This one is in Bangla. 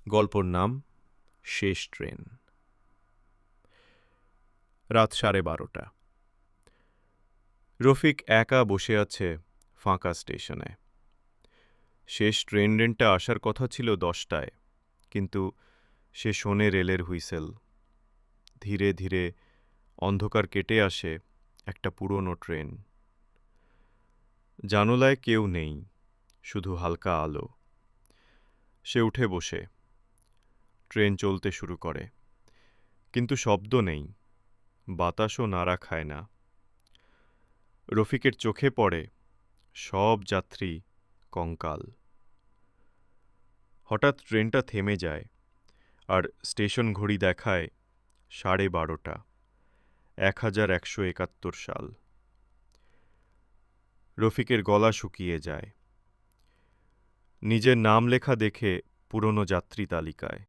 গল্পর নাম শেষ ট্রেন। রাত 12:30। রফিক একা বসে আছে ফাঁকা স্টেশনে। শেষ ট্রেনটা আসার কথা ছিল 10টায়, কিন্তু সে শোনে রেলের হুইসেল। ধীরে ধীরে অন্ধকার কেটে আসে একটা পুরনো ট্রেন। জানালায় কেউ নেই, শুধু হালকা আলো। সে উঠে বসে। ট্রেন চলতে শুরু করে, কিন্তু শব্দ নেই, বাতাসও নাড়া খায় না। রফিকের চোখে পড়ে সব যাত্রী কঙ্কাল। হঠাৎ ট্রেনটা থেমে যায়, আর স্টেশন ঘড়ি দেখায় 12:30, 1171 সাল। রফিকের গলা শুকিয়ে যায়। নিজের নাম লেখা দেখে পুরনো যাত্রী তালিকায়।